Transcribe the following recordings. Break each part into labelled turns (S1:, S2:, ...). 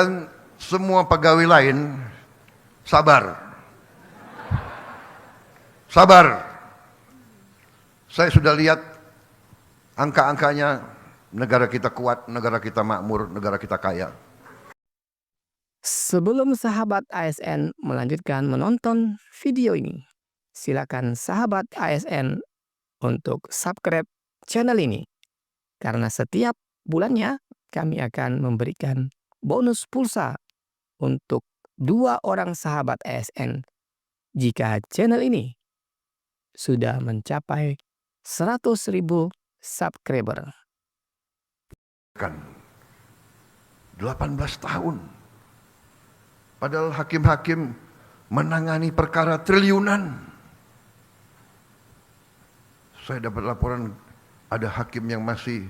S1: Dan semua pegawai lain sabar. Sabar. Saya sudah lihat angka-angkanya, negara kita kuat, negara kita makmur, negara kita kaya.
S2: Sebelum sahabat ASN melanjutkan menonton video ini, silakan sahabat ASN untuk subscribe channel ini. Karena setiap bulannya kami akan memberikan bonus pulsa untuk 2 orang sahabat ASN jika channel ini sudah mencapai 100.000 subscriber.
S1: Kan 18 tahun. Padahal hakim-hakim menangani perkara triliunan. Saya dapat laporan ada hakim yang masih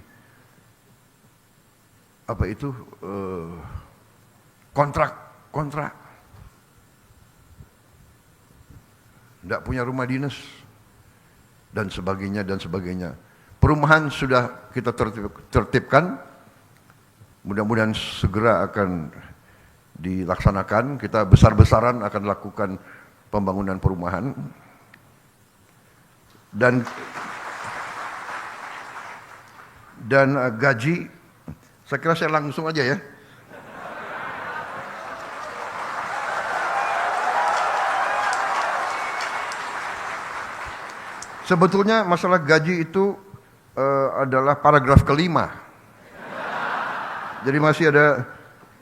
S1: kontrak. Tidak punya rumah dinas dan sebagainya. Perumahan sudah kita tertibkan. Mudah-mudahan segera akan dilaksanakan. Kita besar-besaran akan lakukan pembangunan perumahan. Dan gaji, saya kira saya langsung aja ya. Sebetulnya masalah gaji itu adalah paragraf kelima. Jadi masih ada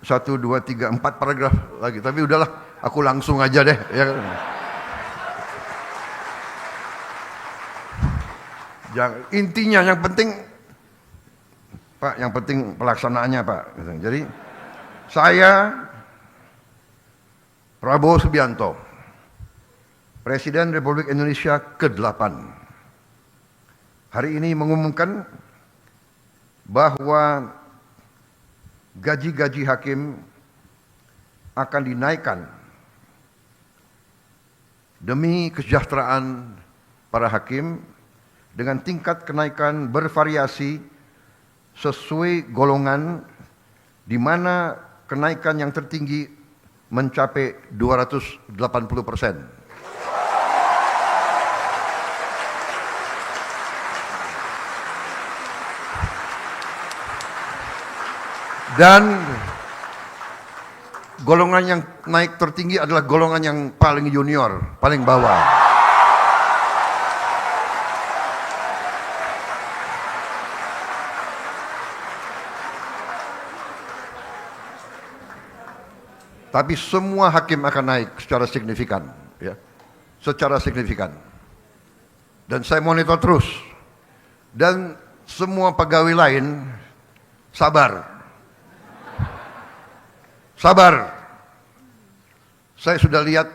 S1: 1, 2, 3, 4 paragraf lagi. Tapi udahlah, aku langsung aja deh. Ya. Intinya yang penting, Pak, yang penting pelaksanaannya, Pak. Jadi saya, Prabowo Subianto, Presiden Republik Indonesia ke-8, hari ini mengumumkan bahwa gaji-gaji hakim akan dinaikkan demi kesejahteraan para hakim dengan tingkat kenaikan bervariasi sesuai golongan, di mana kenaikan yang tertinggi mencapai 280%. Dan golongan yang naik tertinggi adalah golongan yang paling junior, paling bawah. Tapi semua hakim akan naik secara signifikan, ya. Secara signifikan. Dan saya monitor terus. Dan semua pegawai lain sabar. Sabar. Saya sudah lihat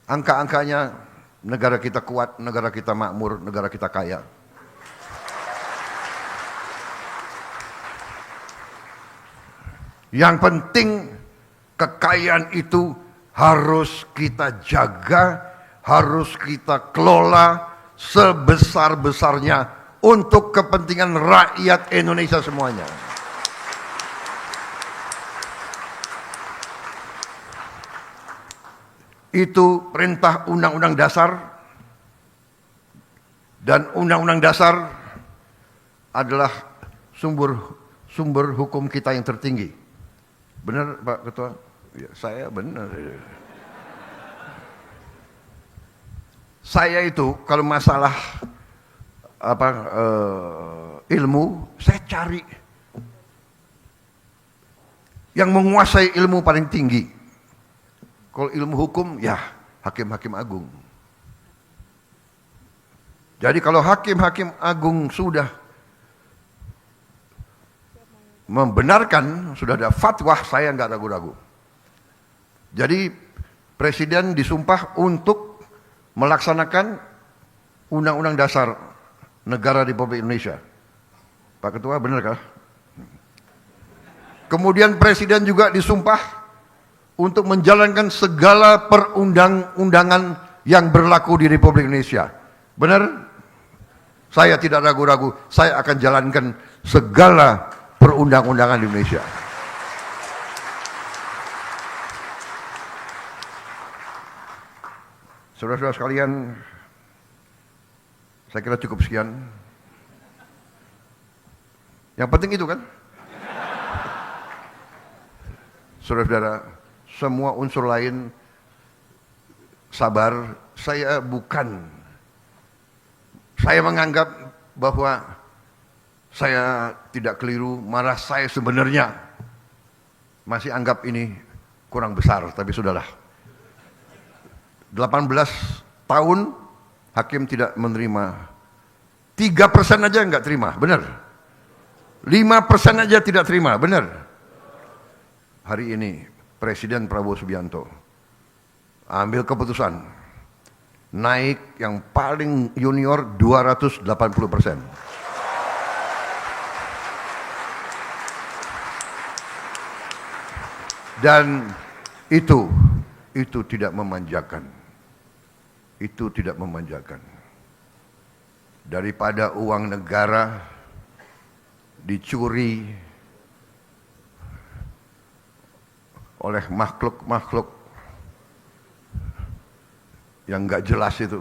S1: angka-angkanya, negara kita kuat, negara kita makmur, negara kita kaya. Yang penting kekayaan itu harus kita jaga, harus kita kelola sebesar-besarnya untuk kepentingan rakyat Indonesia semuanya. Itu perintah Undang-Undang Dasar, dan Undang-Undang Dasar adalah sumber hukum kita yang tertinggi. Benar, Pak Ketua? Ya, saya benar. Saya itu kalau masalah ilmu, saya cari yang menguasai ilmu paling tinggi. Kalau ilmu hukum, ya hakim-hakim agung. Jadi kalau hakim-hakim agung sudah membenarkan, sudah ada fatwa, saya nggak ragu-ragu. Jadi Presiden disumpah untuk melaksanakan Undang-Undang Dasar Negara Republik Indonesia. Pak Ketua, benarkah? Kemudian Presiden juga disumpah untuk menjalankan segala perundang-undangan yang berlaku di Republik Indonesia. Benar? Saya tidak ragu-ragu, saya akan jalankan segala perundang-undangan di Indonesia. Saudara-saudara sekalian, saya kira cukup sekian. Yang penting itu kan. Saudara-saudara, semua unsur lain sabar. Saya menganggap bahwa saya tidak keliru, malah saya sebenarnya masih anggap ini kurang besar, tapi sudahlah. 18 tahun hakim tidak menerima. 3% aja enggak terima, benar. 5% aja tidak terima, benar. Hari ini Presiden Prabowo Subianto ambil keputusan naik yang paling junior 280%. Dan itu tidak memanjakan. Itu tidak memanjakan. Daripada uang negara dicuri oleh makhluk-makhluk yang nggak jelas itu.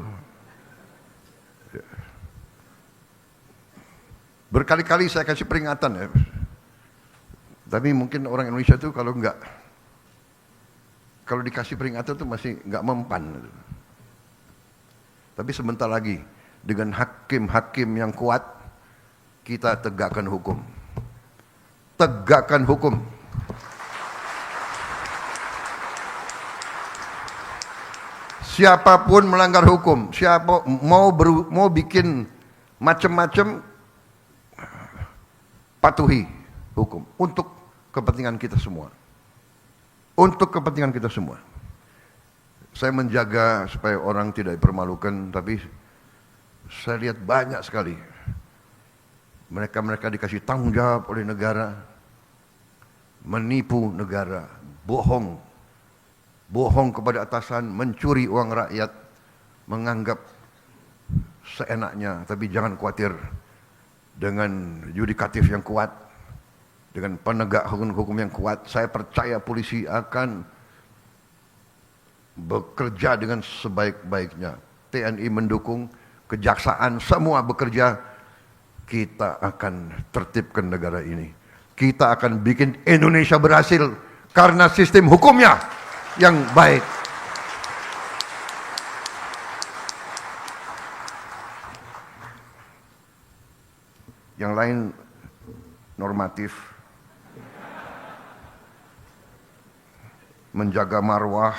S1: Berkali-kali saya kasih peringatan ya. Tapi mungkin orang Indonesia itu kalau dikasih peringatan itu masih nggak mempan. Tapi sebentar lagi dengan hakim-hakim yang kuat kita tegakkan hukum. Tegakkan hukum. Siapapun melanggar hukum, siapa mau bikin macam-macam, patuhi hukum untuk kepentingan kita semua. Untuk kepentingan kita semua. Saya menjaga supaya orang tidak dipermalukan, tapi saya lihat banyak sekali mereka dikasih tanggung jawab oleh negara, menipu negara, bohong kepada atasan, mencuri uang rakyat, menganggap seenaknya. Tapi jangan khawatir, dengan yudikatif yang kuat, dengan penegak hukum yang kuat, saya percaya polisi akan bekerja dengan sebaik-baiknya. TNI mendukung, kejaksaan semua bekerja. Kita akan tertibkan negara ini. Kita akan bikin Indonesia berhasil karena sistem hukumnya yang baik. Yang lain normatif, menjaga marwah,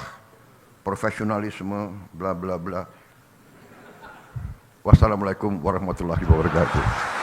S1: profesionalisme, bla bla bla. Wassalamualaikum warahmatullahi wabarakatuh.